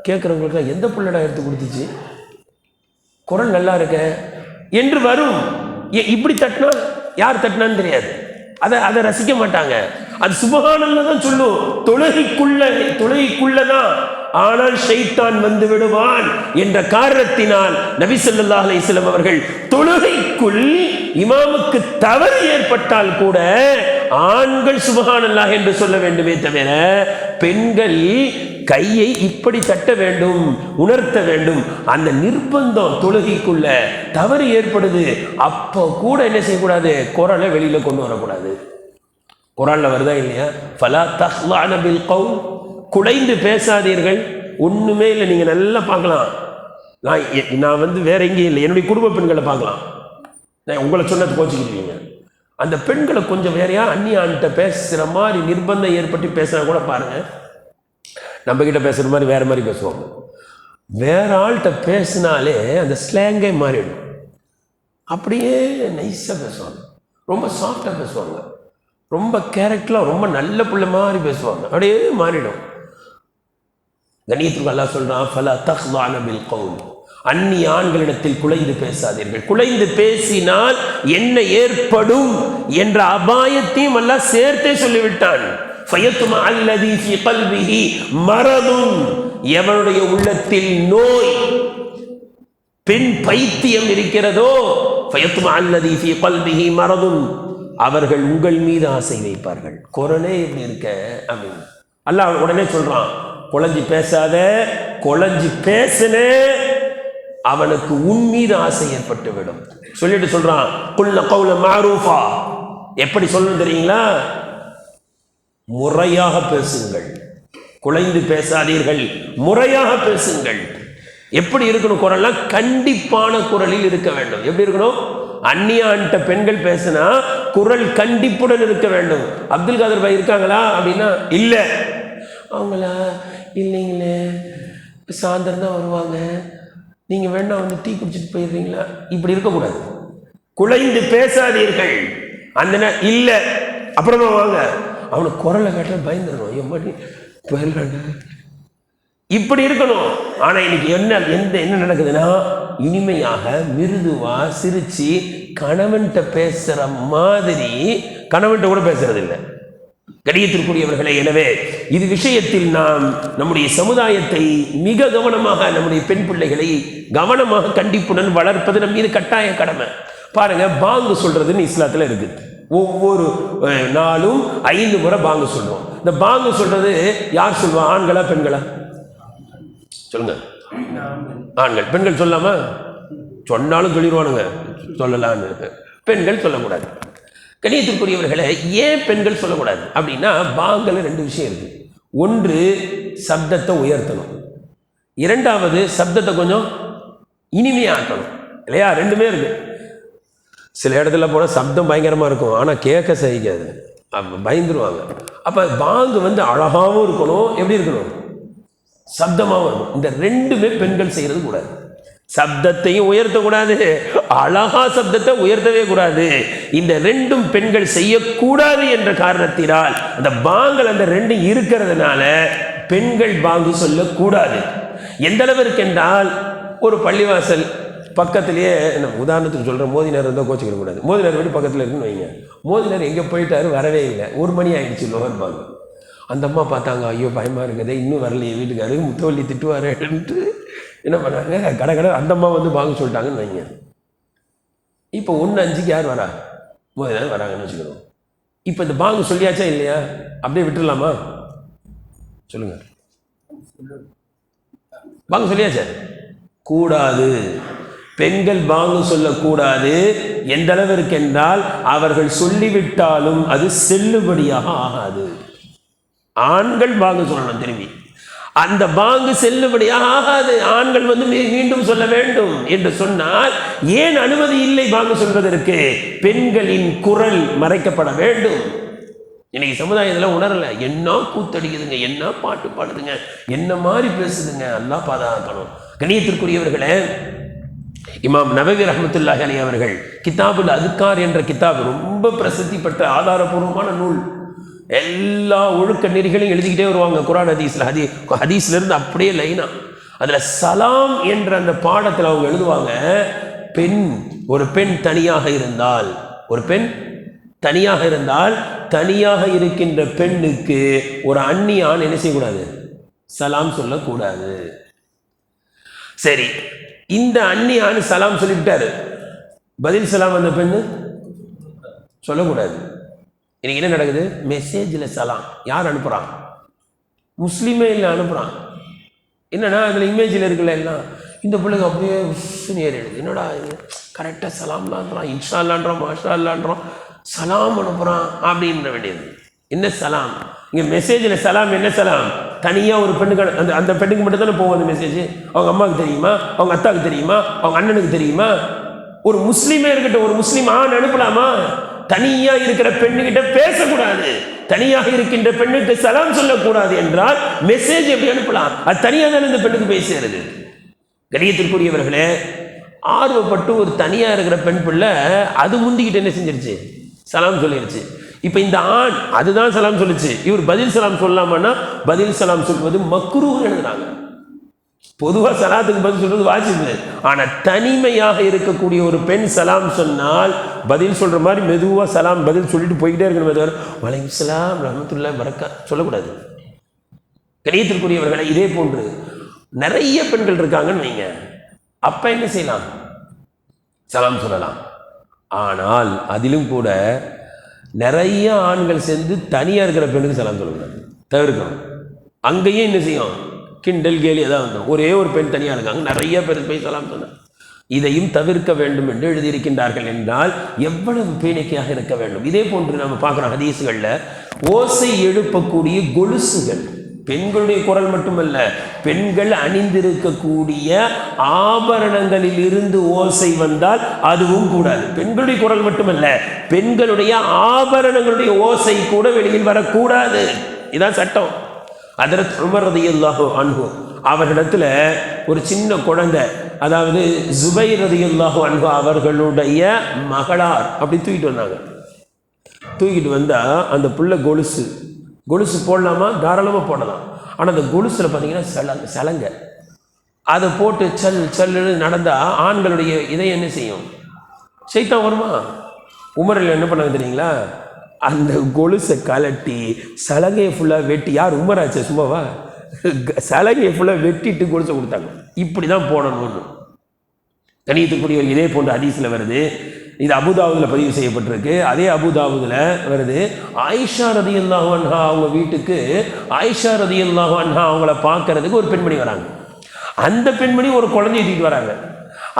கேட்குறவங்களுக்கு எந்த புள்ளடா எடுத்து கொடுத்துச்சு, குரல் நல்லா இருக்க என்று வரும். இப்படி தட்டினா யார் தட்டினான்னு தெரியாது, அதை ரசிக்க மாட்டாங்க. அது சுப்ஹானல்லாஹ் தான் சொல்லும், தொழுகைக்குள்ளதான். ஆனால் ஷைத்தான் வந்து விடுவான் என்ற காரணத்தினால் நபி ஸல்லல்லாஹு அலைஹி வஸல்லம் அவர்கள் தொழுகைக்குள் இமாமுக்கு தவறு ஏற்பட்டால் கூட ஆண்கள் சுப்ஹானல்லாஹ் என்று சொல்ல வேண்டுமே தவிர பெண்கள் கையை இப்படி தட்ட வேண்டும், உணர்த்த வேண்டும். அந்த நிர்பந்தம் தொழுகைக்குள்ள தவறு ஏற்படுது, அப்போ கூட என்ன செய்யக்கூடாது? குரலை வெளியில கொண்டு வரக்கூடாது. குர்ஆன்ல வருதா இல்லையா? ஃபலா தஹ்லஅன பில் கௌல், குலைந்து பேசாதீர்கள். ஒண்ணுமே இல்லை, நீங்க நல்லா பார்க்கலாம். நான் வந்து வேற எங்கேயும் இல்லை, என்னுடைய குடும்ப பெண்களை பார்க்கலாம். நான் உங்களை சொன்னது கோச்சிக்கிட்டீங்க. அந்த பெண்களை கொஞ்சம் வேறையா அந்நிய ஆண்கிட்ட பேசுகிற மாதிரி நிர்பந்தம் ஏற்பட்டு பேசுனா கூட பாருங்க, நம்ம கிட்ட பேசுகிற மாதிரி வேற மாதிரி பேசுவாங்க. வேற ஆள்கிட்ட பேசினாலே அந்த ஸ்லாங்கே மாறிடும். அப்படியே நைஸாக பேசுவாங்க, ரொம்ப சாஃப்டாக பேசுவாங்க, ரொம்ப கேரக்டர்லாம் ரொம்ப நல்ல பிள்ளை மாதிரி பேசுவாங்க, அப்படியே மாறிடும். கணியத்துக்கு அல்லாஹ் சொல்றான், ஃபலா தஹ்லஅன பில் கௌல், அந்நிய ஆண்களிடத்தில் குலைந்து பேசாதீர்கள். குலைந்து பேசினால் என்ன ஏற்படும் என்ற அபாயத்தையும் அல்லாஹ் சேர்த்தே சொல்லிவிட்டான். ஃபயத்மா அல்லதி ஃபீ கல்பிஹி மரதுன், எவனுடைய உள்ளத்தில் நோய், பெண் பைத்தியம் இருக்கிறதோ, ஃபயத்மா அல்லதி ஃபீ கல்பிஹி மரதுன், அவர்கள் உங்கள் மீது ஆசை வைப்பார்கள். குரலே இப்படி இருக்க அப்படின்னு அல்லாஹ் உடனே சொல்றான், குழஞ்சி பேசாத, குழஞ்சி பேசுன அவனுக்கு உன் மீது ஆசை ஏற்பட்டு விடும். சொல்லிட்டு சொல்றான், குல்ல கௌல மஅரூஃபா, எப்படி சொல்லணும் தெரியுங்களா? முறையாக பேசுங்கள், குலைந்து பேசாதீர்கள், முறையாக பேசுங்கள். எப்படி இருக்கணும் குரல்லாம்? கண்டிப்பான குரலில் இருக்க வேண்டும். எப்படி இருக்கணும்? அந்நியான்ட்ட பெண்கள் பேசினா குரல் கண்டிப்புடன் இருக்க வேண்டும். அப்துல் காதர் பாய் இருக்காங்களா அப்படின்னா இல்ல, அவங்களா இல்லைங்களே சாயந்தரம் தான் வருவாங்க, நீங்க வேணா வந்து டீ குடிச்சிட்டு போயிடுறீங்களா, இப்படி இருக்கக்கூடாது. குலைந்து பேசாதீர்கள். அந்த இல்ல அப்புறமா வாங்க, அவனுக்கு குரலை கேட்ட பயந்துடணும், எம்மாடி போயிடலாங்க, இப்படி இருக்கணும். ஆனா இன்னைக்கு என்ன நடக்குதுன்னா, இனிமையாக மிருதுவா சிரிச்சு கணவன்கிட்ட பேசுற மாதிரி கணவன்கிட்ட கூட பேசுறது இல்லை. கணியத்திற்குரியவர்களே, எனவே இது விஷயத்தில் நாம் நம்முடைய சமுதாயத்தை மிக கவனமாக, நம்முடைய பெண் பிள்ளைகளை கவனமாக கண்டிப்புடன் வளர்ப்பது நம் மீது கட்டாய கடமை. பாருங்க, பாங்கு சொல்றதுன்னு இஸ்லாத்துல இருக்கு. ஒவ்வொரு நாளும் 5 முறை பாங்கு சொல்லுவோம். இந்த பாங்கு சொல்றது யார் சொல்லுவா? ஆண்களா பெண்களா? சொல்லுங்க. ஆண்கள். பெண்கள் சொல்லாமா? சொன்னாலும் சொல்லிடுவானுங்க, சொல்லலான்னு. பெண்கள் சொல்லக்கூடாது. கணியத்திற்குரியவர்களை, ஏன் பெண்கள் சொல்லக்கூடாது அப்படின்னா, பாங்கல 2 விஷயம் இருக்கு. ஒன்று, சப்தத்தை உயர்த்தணும். 2வது, சப்தத்தை கொஞ்சம் இனிமையாக்கணும், இல்லையா? 2மே இருக்கு. சில இடத்துல போனால் சப்தம் பயங்கரமாக இருக்கும், ஆனால் கேட்க சகிக்காது, பயந்துருவாங்க. அப்போ பாங்கு அழகாகவும் இருக்கணும், எப்படி இருக்கணும்? சப்தமாகவும் இருக்கணும். இந்த 2மே பெண்கள் செய்கிறது கூடாது. சப்தத்தையும் உயர்த்தக்கூடாது, அழகா சப்தத்தை உயர்த்தவே கூடாது. இந்த 2ம் பெண்கள் செய்யக்கூடாது என்ற காரணத்தினால் அந்த பாங்கல் அந்த 2 இருக்கிறதுனால பெண்கள் பாங்கு சொல்லக்கூடாது. எந்த அளவிற்கு என்றால், ஒரு பள்ளிவாசல் பக்கத்திலேயே, உதாரணத்துக்கு சொல்கிற, மோதினார் இருந்தால் கோச்சிக்கிட கூடாது. மோதினார் வீடு பக்கத்தில் இருக்குன்னு வைங்க. மோதினார் எங்கே போயிட்டாரு, வரவே இல்லை. 1 மணி ஆகிடுச்சு, லோகர் பாங்கு. அந்த அம்மா பார்த்தாங்க, ஐயோ பயமாக இருக்குதே, இன்னும் வரலையே வீட்டுக்காரு, முத்தவள்ளி திட்டுவாருன்ட்டு என்ன பண்ணாங்க, கடை அந்த அம்மா பாங்கு சொல்லிட்டாங்கன்னு வைங்க. இப்போ 1:05 யார் வரா? மோதினார் வராங்கன்னு வச்சுக்கணும். இப்போ இந்த பாங்கு சொல்லியாச்சா இல்லையா? அப்படியே விட்டுடலாமா? சொல்லுங்க. பாங்கு சொல்லியாச்சா? கூடாது. பெண்கள் பாங்கு சொல்லக்கூடாது. எந்த அளவிற்கு என்றால், அவர்கள் சொல்லிவிட்டாலும் அது செல்லுபடியாக ஆகாது. ஆண்கள் பாங்கு சொல்லணும். திரும்பி அந்த பாங்கு செல்லுபடியாக ஆகாது. ஆண்கள் மீண்டும் சொல்ல வேண்டும் என்று சொன்னால், ஏன் அனுமதி இல்லை பாங்கு சொல்வதற்கு? பெண்களின் குரல் மறைக்கப்பட வேண்டும். இன்னைக்கு சமுதாயத்தில் உணரல, என்ன கூத்தடிக்குதுங்க, என்ன பாட்டு பாடுதுங்க, என்ன மாதிரி பேசுதுங்க, எல்லாம் பாதுகாக்கணும். கணியத்திற்குரியவர்களே, இமாம் நபவி ரஹ்மத்துல்லாஹி அலைஹி அவர்கள் கிதாபுல் அதுக்கார் என்ற கிதாப் ரொம்ப பிரசித்தி பெற்ற ஆதாரபூர்வமான நூல். எல்லா ஒழுக்க நெறிகளையும் எழுதிக்கிட்டே வருவாங்க. குர்ஆன் ஹதீஸ்ல இருந்து அப்படியே லைனா. அதுல சலாம் என்ற அந்த பாடத்தில் அவங்க எழுதுவாங்க, ஒரு பெண் தனியாக இருந்தால், தனியாக இருக்கின்ற பெண்ணுக்கு ஒரு அந்நிய ஆண் என்ன செய்யக்கூடாது? சலாம் சொல்லக்கூடாது. சரி, இந்த அந்நிய ஆண் சலாம் சொல்லிவிட்டாரு, பதில் சலாம் அந்த பெண்ணு சொல்லக்கூடாது. இன்னைக்கு என்ன நடக்குது? மெசேஜில் சலாம் யார் அனுப்புகிறான்? முஸ்லீமே இல்லை அனுப்புகிறான். என்னன்னா, அதில் இமேஜில் இருக்குல்ல எல்லாம், இந்த பிள்ளைங்க அப்படியே ஏறிடுது. என்னடா இது, கரெக்டாக சலாம்லான்றான், இன்ஷா அல்லான்றான், மாஷா அல்லான்றான், சலாம் அனுப்புகிறான் அப்படின்ற வேண்டியது. என்ன சலாம்? இங்கே மெசேஜில் சலாம் என்ன சலாம்? தனியாக ஒரு பெண்ணுக்கு, அந்த பெண்ணுக்கு மட்டும் தானே போகும் அந்த மெசேஜ். அவங்க அம்மாவுக்கு தெரியுமா? அவங்க அத்தாவுக்கு தெரியுமா? அவங்க அண்ணனுக்கு தெரியுமா? ஒரு முஸ்லீமே இருக்கட்டும், ஒரு முஸ்லீம் ஆண் அனுப்பலாமா? தனியா இருக்கிற பெண்ணுகிட்ட பேசக்கூடாது, தனியாக இருக்கின்ற பெண்ணுக்கு சலாம் சொல்லக்கூடாது என்றால் மெசேஜ் எப்படி அனுப்பலாம்? அது தனியாக தானே இந்த பெண்ணுக்கு போய் சேருது. கணியத்திற்குரியவர்களே, ஆர்வப்பட்டு ஒரு தனியா இருக்கிற பெண் பிள்ளை அது முந்திக்கிட்டு என்ன செஞ்சிருச்சு? சலாம் சொல்லிருச்சு. இப்ப இந்த ஆண் அதுதான் சலாம் சொல்லிச்சு, இவர் பதில் சலாம் சொல்லலாமான்னா பதில் சலாம் சொல்வது மக்ரூஹ்னு எழுதுறாங்க. பொதுவாக சலாத்துக்கு பதில் சொல்றது வாஜிபு. ஆனா தனிமையாக இருக்கக்கூடிய ஒரு பெண் சலாம் சொன்னால் பதில் சொல்ற மாதிரி மெதுவா சலாம் பதில் சொல்லிட்டு போய்கிட்டே இருக்கணும். வலைக்கும் சலாம் ரஹ்மத்துல்லாஹி பரக்காத்துஹு சொல்லக்கூடாது. கணியத்திற்குரியவர்களை, இதே போன்று நிறைய பெண்கள் இருக்காங்கன்னு வைங்க, அப்ப என்ன செய்யலாம்? சலாம் சொல்லலாம். ஆனால் அதிலும் கூட நிறைய ஆண்கள் சேர்ந்து தனியா இருக்கிற பெண்ணுக்கு சலாம் சொல்லக்கூடாது, தவிர்க்கணும். அங்கேயும் என்ன செய்யும்? கிண்டல் கேலி ஏதாவது வந்துடும். ஒரே ஒரு பெண் தனியாக இருக்காங்க, நிறைய பேர் போய் சலாம் சொன்னாங்க. இதையும் தவிர்க்க வேண்டும் என்று எழுதியிருக்கின்றார்கள். என்றால் எவ்வளவு பேணிக்கையாக இருக்க வேண்டும். இதே போன்று நம்ம பார்க்குறோம் ஹதீஸ்களில், ஓசை எழுப்பக்கூடிய கொலுசுகள், பெண்களுடைய குரல் மட்டுமல்ல, பெண்கள் அணிந்திருக்கக்கூடிய ஆபரணங்களில் இருந்து ஓசை வந்தால் அதுவும் கூடாது. பெண்களுடைய குரல் மட்டுமல்ல, பெண்களுடைய ஆபரணங்களுடைய ஓசை கூட வெளியில் வரக்கூடாது. இதான் சட்டம். ஹஜ்ரத் உமர் ரலியல்லாஹு அன்ஹு அவர்களிடத்துல ஒரு சின்ன குழந்தை, அதாவது ஜுபைர் ரலியல்லாஹு அன்ஹு அவர்களுடைய மகளார் அப்படி தூக்கிட்டு வந்தாங்க. தூக்கிட்டு வந்தா அந்த புள்ள கொலுசு போடலாமா? தாராளமாக போடலாம். ஆனால் அந்த கொலுசில் பார்த்தீங்கன்னா சலங்க, அதை போட்டு சல்லுன்னு நடந்தால் ஆண்களுடைய இதை என்ன செய்யும்? சைத்தான் வருமா? உமரில் என்ன பண்ணாங்க தெரியுங்களா? அந்த கொலுசை கலட்டி சலங்கையை ஃபுல்லாக வெட்டி, யார் உமராச்ச சும்மாவா, சலங்கையை ஃபுல்லாக வெட்டிட்டு கொலுசை கொடுத்தாங்க. இப்படி தான் போடணும்னு. கணியத்துக்குரிய இதே போன்ற ஹதீஸில் வருது. இது அபுதாவுதில் பதிவு செய்யப்பட்டிருக்கு. அதே அபுதாவுதில் வருது, ஆயிஷா ரதியல்லாஹு அன்ஹா அவங்க வீட்டுக்கு ஆயிஷா ரதியல்லாஹு அன்ஹா அவங்கள பார்க்கறதுக்கு ஒரு பெண்மணி வராங்க. அந்த பெண்மணி ஒரு குழந்தையை தூக்கிட்டு வராங்க.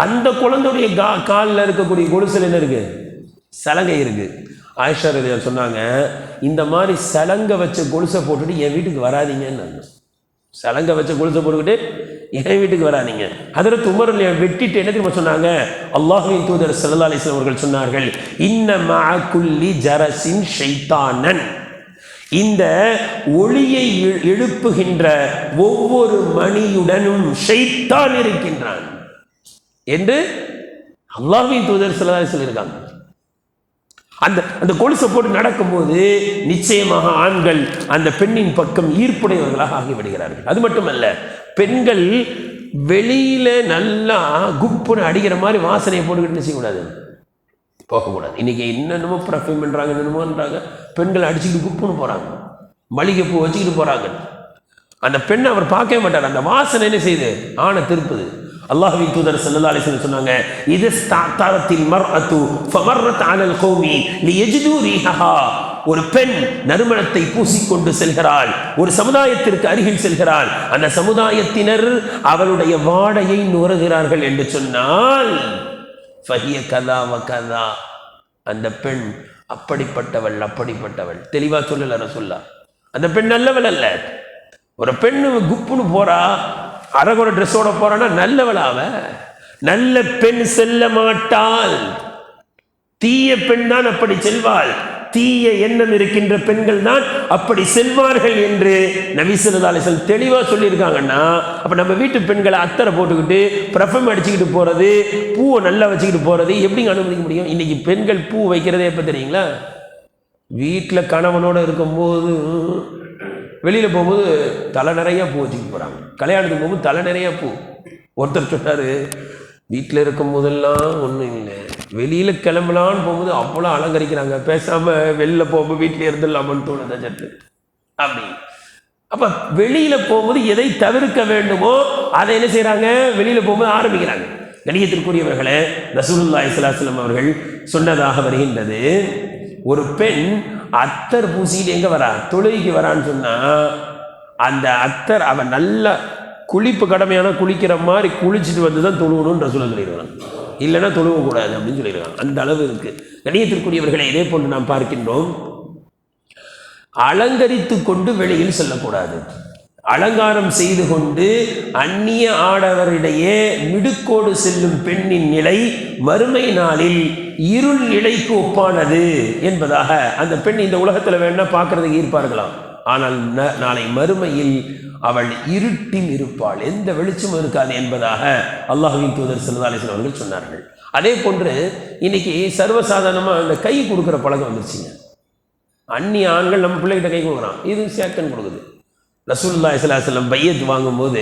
அந்த குழந்தையுடைய காலில் இருக்கக்கூடிய கொலுசில் என்ன இருக்கு? சலங்கை இருக்கு. ஆயிஷா ரதியல்லாஹு சொன்னாங்க, இந்த மாதிரி சலங்கை வச்ச கொலுசை போட்டுட்டு என் வீட்டுக்கு வராதீங்கன்னு. சலங்கை வச்ச கொலுசை போட்டுக்கிட்டு என் வீட்டுக்கு வராதீங்க. ஹதரத் உமர் வெட்டிட்டு என்ன தெரியுமா சொன்னாங்க? அல்லாஹ்வின் தூதர் ஸல்லல்லாஹு அலைஹி வஸல்லம் அவர்கள் சொன்னார்கள், இன்ன மஅ குல்லி ஜரசின் ஷைத்தானன், இந்த ஒளியை எழுப்புகின்ற ஒவ்வொரு மணியுடனும் ஷைத்தான் இருக்கின்றான் என்று அல்லாஹ்வின் தூதர் ஸல்லல்லாஹு அலைஹி வஸல்லம் சொல்லியிருக்காங்க. அந்த கொலுசை போட்டு நடக்கும்போது நிச்சயமாக ஆண்கள் அந்த பெண்ணின் பக்கம் ஈர்ப்புடையவர்களாக ஆகிவிடுகிறார்கள். அது மட்டுமல்ல, பெண்கள் வெளியில நல்லா குப்புன்னு அடிக்கிற மாதிரி வாசனையை போட்டுக்கிட்டு செய்யக்கூடாது, போகக்கூடாது. இன்னைக்கு என்னென்னமோ பர்ஃப்யூம் பண்ணுறாங்க, என்னென்னமோன்றாங்க. பெண்கள் அடிச்சுக்கிட்டு குப்புன்னு போகிறாங்க, மளிகைப்பூ வச்சுக்கிட்டு போகிறாங்க. அந்த பெண்ணை அவர் பார்க்கவே மாட்டார். அந்த வாசனை என்ன செய்யுது? ஆணை திருப்புது. அல்லாஹ்வின் தூதர் ஸல்லல்லாஹு அலைஹி வஸல்லம் சொன்னாங்க, இது ஸ்தாரத்தில் மர்அத்து ஃபமர்ரத் அலல் கௌமி லியஜிது ரீஹஹா, ஒரு பெண் நறுமணத்தை பூசிக்கொண்டு செல்கிறாள், ஒரு சமுதாயத்திற்கு அருகில் செல்கிறாள், அந்த சமுதாயத்தினர் அவளுடைய வாடையை நுகர்கிறார்கள் என்று சொன்னால் ஃபஹிய கதா வ கதா, அந்த பெண் அப்படிப்பட்டவள் அப்படிப்பட்டவள். தெளிவா சொல்லல ரசூலுல்லாஹ். அந்த பெண் நல்லவள் அல்ல. ஒரு பெண்ணு குப்புன்னு போறா, அரகுற ட்ரெஸ்ஸோட போறான்னா நல்லவளாவ? நல்ல பெண் செல்ல மாட்டாள். தீய பெண் தான் அப்படி செல்வாள். தீய எண்ணம் இருக்கின்ற பெண்கள் தான் அப்படி செல்வார்கள் என்று நபி ஸல்லல்லாஹு அலைஹி வஸல்லம் தெளிவா சொல்லியிருக்காங்கன்னா, அப்ப நம்ம வீட்டு பெண்களை அத்தரை போட்டுக்கிட்டு பிரஃபம் அடிச்சுக்கிட்டு போறது, பூவை நல்லா வச்சுக்கிட்டு போறது எப்படிங்க அனுமதிக்க முடியும்? இன்னைக்கு பெண்கள் பூ வைக்கிறதே எப்ப தெரியுங்களா? வீட்டில் கணவனோட இருக்கும்போது, வெளியில் போகும்போது தலை நிறைய பூ வச்சுக்கிட்டு போகிறாங்க. கல்யாணத்துக்கு போகும்போது தலை நிறைய பூ. ஒருத்தர் சொன்னார், வீட்டில் இருக்கும் போதெல்லாம் ஒன்றும் இல்லை, வெளியில் கிளம்பலான்னு போகும்போது அவ்வளோ அலங்கரிக்கிறாங்க, பேசாமல் வெளியில் போகும்போது வீட்டிலே இருந்துடலாமன்னு தோணுது சட்டு அப்படி. அப்போ வெளியில் போகும்போது எதை தவிர்க்க வேண்டுமோ அதை என்ன செய்கிறாங்க? வெளியில் போகும்போது ஆரம்பிக்கிறாங்க. கணியத்திற்குரியவர்களே, ரசூலுல்லாஹி ஸல்லல்லாஹு அலைஹி வஸல்லம் அவர்கள் சொன்னதாக வருகின்றது, ஒரு பெண் அத்தர் பூசிக்கிட்டு எங்கே வரா? தொழுகைக்கு வரான்னு சொன்னால் அந்த அத்தர் அவன் நல்ல குளிப்பு கடமையான குளிக்கிற மாதிரி குளிச்சுட்டு வந்து தான் தொழுவணும்னு ரசூலுல்லாஹ் சொல்லியிருக்காங்க. இல்லைன்னா தொழுவக்கூடாது அப்படின்னு சொல்லியிருக்காங்க. அந்த அளவு இருக்குது. கணியத்திற்குரியவர்களை இதே போன்று நாம் பார்க்கின்றோம், அலங்கரித்து கொண்டு வெளியில் செல்லக்கூடாது. அலங்காரம் செய்து கொண்டு அந்நிய ஆடவரிடையே மிடுக்கோடு செல்லும் பெண்ணின் நிலை மறுமை நாளில் இருள் நிலைக்கு ஒப்பானது என்பதாக அந்த பெண் இந்த உலகத்தில் வேணா பார்க்கறதுக்கு ஈர்ப்பார்களாம். ஆனால் நாளை மறுமையில் அவள் இருட்டில் இருப்பாள், எந்த வெளிச்சமும் இருக்காது என்பதாக அல்லாஹ்வின் தூதர் ஸல்லல்லாஹு அலைஹி வஸல்லம் அவர்கள் சொன்னார்கள். அதே போன்று இன்னைக்கு சர்வசாதாரணமாக அந்த கை கொடுக்குற பழக்கம் வந்துருச்சுங்க. அந்நிய ஆண்கள் நம்ம பிள்ளைகிட்ட கை கொடுக்குறான், இது சேக்கன் கொடுக்குது. ரசூலுல்லாஹி ஸல்லல்லாஹு அலைஹி வஸல்லம் பையத் வாங்கும்போது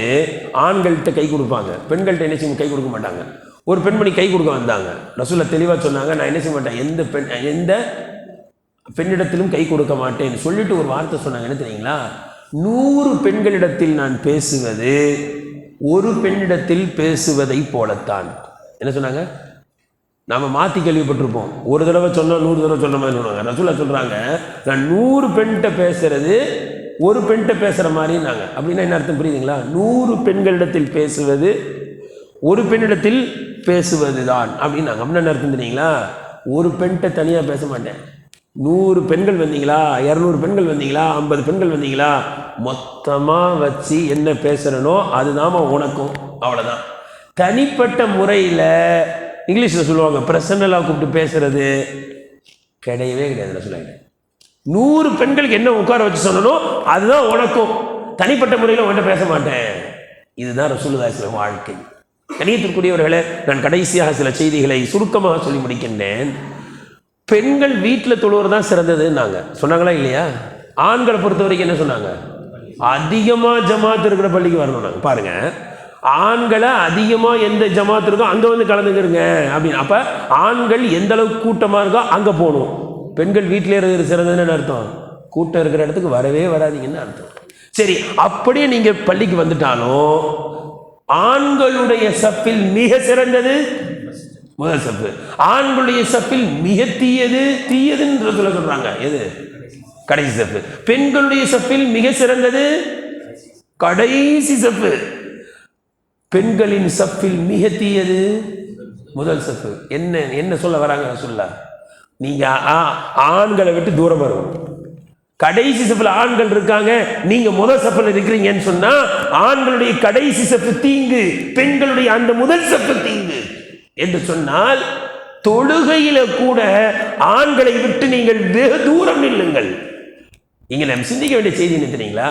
ஆண்கள்கிட்ட கை கொடுப்பாங்க, பெண்கள்கிட்ட என்ன செய்யும்? கை கொடுக்க மாட்டாங்க. ஒரு பெண்மணி கை கொடுக்க வந்தாங்க. ரசூலுல்லாஹ் தெளிவாக சொன்னாங்க, நான் என்ன செய்ய மாட்டேன், எந்த பெண்ணிடத்திலும் கை கொடுக்க மாட்டேன்னு சொல்லிட்டு ஒரு வார்த்தை சொன்னாங்க. என்ன தெரியுங்களா? 100 பெண்களிடத்தில் நான் பேசுவது ஒரு பெண்ணிடத்தில் பேசுவதை போலத்தான். என்ன சொன்னாங்க? நாம் மாற்றி கேள்விப்பட்டிருப்போம், ஒரு தடவை சொன்னால் 100 தடவை சொன்ன மாதிரி சொன்னாங்க. ரசூலுல்லாஹ் சொல்கிறாங்க, நான் 100 பெண்கிட்ட பேசுறது ஒரு பெண்கிட்ட பேசுகிற மாதிரின்னாங்க. அப்படின்னா என்ன அர்த்தம் புரியுதுங்களா? 100 பெண்களிடத்தில் பேசுவது ஒரு பெண்ணிடத்தில் பேசுவது தான் அப்படின்னாங்க. அப்படின்னு என்ன அர்த்தம் தெரியுங்களா? ஒரு பெண்கிட்ட தனியாக பேச மாட்டேன். 100 பெண்கள் வந்தீங்களா, 200 பெண்கள் வந்தீங்களா, 50 பெண்கள் வந்தீங்களா, மொத்தமாக வச்சு என்ன பேசுகிறனோ அதுதான் உனக்கும், அவ்வளோதான். தனிப்பட்ட முறையில் இங்கிலீஷில் சொல்லுவாங்க பர்சனலாக கூப்பிட்டு பேசுறது கிடையவே கிடையாது. சொல்லுவாங்க 100 பெண்களுக்கு என்ன உட்கார வச்சு சொல்லணும் அதுதான் உனக்கும், தனிப்பட்ட முறையில் உன்கிட்ட பேச மாட்டேன். இதுதான் ரசூலுல்லாஹி ஸல்லல்லாஹு அலைஹி வஸல்லம் வாழ்க்கை. கணியத்திற்குரியவர்களே, நான் கடைசியாக சில செய்திகளை சுருக்கமாக சொல்லி முடிக்கின்றேன். பெண்கள் வீட்டில் தொழுவது தான் சிறந்ததுன்னாங்க, சொன்னாங்களா இல்லையா? ஆண்களை பொறுத்த வரைக்கும் என்ன சொன்னாங்க? அதிகமாக ஜமாத் இருக்கிற பள்ளிக்கு வரணும். நாங்கள் பாருங்க, ஆண்களை அதிகமாக எந்த ஜமாத் இருக்கோ அங்கே வந்து கலந்துக்கிறங்க அப்படின்னு. அப்போ ஆண்கள் எந்த அளவுக்கு கூட்டமாக இருக்கோ அங்கே போகணும். பெண்கள் வீட்டிலே இருக்கிறது சிறந்ததுன்னு அர்த்தம், கூட்டம் இருக்கிற இடத்துக்கு வரவே வராதிங்கன்னு அர்த்தம். சரி, அப்படியே நீங்கள் பள்ளிக்கு வந்துட்டாலும் ஆண்களுடைய சப்பில் மிக சிறந்தது முதல் சப்பு, ஆண்களுடைய சப்பில் மிக தீயதுன்னு சொல்றாங்க எது? கடைசி சப்பு. பெண்களுடைய சப்பில் மிக சிறந்தது கடைசி சப்பு, பெண்களின் சப்பில் மிக தீயது முதல் சப்பு. என்ன சொல்ல வராங்க? சொல்ல நீங்க ஆண்களை விட்டு தூரமா இருக்கும். கடைசி சப்பில் ஆண்கள் இருக்காங்க, நீங்க முதல் சப்பில் இருக்கிறீங்கன்னு சொன்னா ஆண்களுடைய கடைசி சப்பு தீங்கு, பெண்களுடைய அந்த முதல் சப்பு தீங்கு என்று சொன்னால் தொழுகையில கூட ஆண்களை விட்டு நீங்கள் வெகு தூரம் நில்லுங்கள். இங்க நம்ம சிந்திக்க வேண்டிய செய்தி என்ன தெரியுங்களா?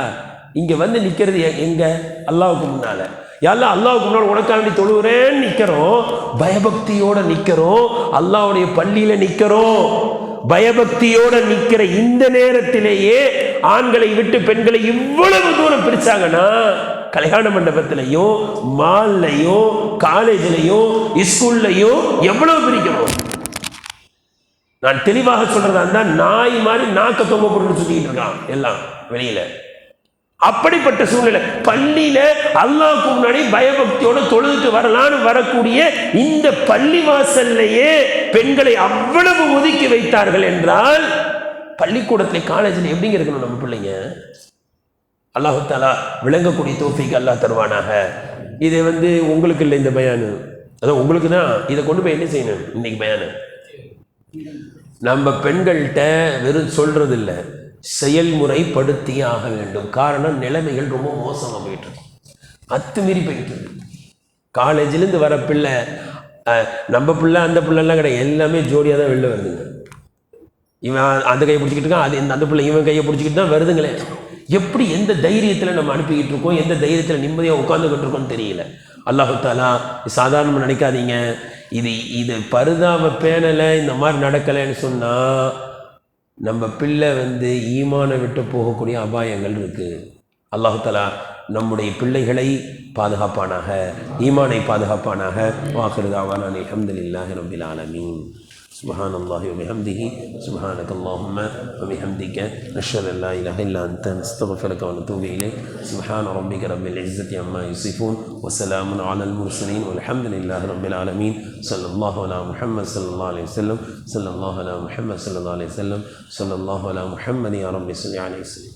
இங்க வந்து நிக்கிறது எங்க? அல்லாஹ்வுக்கு முன்னால. யாரெல்லாம் அல்லாஹ்வுக்கு முன்னால உனக்காண்டி தொழுகிறேன்னு நிக்கிறோம், பயபக்தியோட நிக்கிறோம், அல்லாஹ்வுடைய பள்ளியில நிக்கிறோம், பயபக்தியோட நிக்கிற இந்த நேரத்திலேயே ஆண்களை விட்டு பெண்களை இவ்வளவு தூரம் பிரிச்சாங்கன்னா கல்யாண மண்டபத்திலையும் மால்லையும் காலேஜ்லையும் ஸ்கூல்லையும் எவ்வளவு பிரிக்கணும்? நான் தெளிவாக சொல்றதா இருந்தா நாய் மாதிரி நாக்க தொங்க போட்டு சுத்திக்கிட்டு இருக்கான் எல்லாம் வெளியில. அப்படிப்பட்ட சூழ்நிலை பள்ளியில அல்லாஹ்வுக்கு முன்னாடி பயபக்தியோட தொழுதுட்டு வரலான்னு வரக்கூடிய இந்த பள்ளி வாசல்லையே பெண்களை அவ்வளவு ஒதுக்கி வைத்தார்கள் என்றால் பள்ளிக்கூடத்துல காலேஜில் எப்படிங்க இருக்கணும் நம்ம பிள்ளைங்க? அல்லாஹு தஆலா விளங்கக்கூடிய தௌஃபீக் அல்லாஹ் தருவானாக. இதை உங்களுக்கு இல்லை இந்த பயானு, அதான் உங்களுக்கு தான். இதை கொண்டு போய் என்ன செய்யணும்? இன்னைக்கு பயானு நம்ம பெண்கள்கிட்ட வெறும் சொல்றது இல்லை, செயல்முறைப்படுத்தியே ஆக வேண்டும். காரணம், நிலைமைகள் ரொம்ப மோசமாக போயிட்டு இருக்கு, அத்துமீறி போயிட்டு இருக்கு. காலேஜிலேருந்து வர பிள்ளை நம்ம பிள்ளை அந்த பிள்ளைலாம் கிடையாது, எல்லாமே ஜோடியாக தான் வெளில வருதுங்க. இவன் அந்த கையை பிடிச்சிக்கிட்டு இருக்கான், அது அந்த பிள்ளை இவன் கையை பிடிச்சிக்கிட்டு தான் வருதுங்களே. எப்படி எந்த தைரியத்தில் நம்ம அனுப்பிக்கிட்டு இருக்கோம், எந்த தைரியத்தில் நிம்மதியாக உட்காந்துக்கிட்டு இருக்கோம்னு தெரியல. அல்லாஹு தஆலா சாதாரணமாக நினைக்காதீங்க. இது பருதாவை பேணலை, இந்த மாதிரி நடக்கலைன்னு சொன்னால் நம்ம பிள்ளை ஈமானை விட்டு போகக்கூடிய அபாயங்கள் இருக்குது. அல்லாஹு தஆலா நம்முடைய பிள்ளைகளை பாதுகாப்பானாக, ஈமானை பாதுகாப்பானாக. வாகிரு தஅவானா அல்ஹம்துலில்லாஹி ரப்பில் ஆலமீன். سبحان الله وبحمده سبحانك اللهم وبحمدك نشهد أن لا إله إلا أنت نستغفرك ونتوب إليك. سبحان ربك رب العزة عما يصفون وسلام على المرسلين والحمد لله رب العالمين. صلى الله على محمد صلى الله عليه وسلم. صلى الله على محمد صلى الله عليه وسلم. صلى الله على محمد يا رب صل عليه وسلم.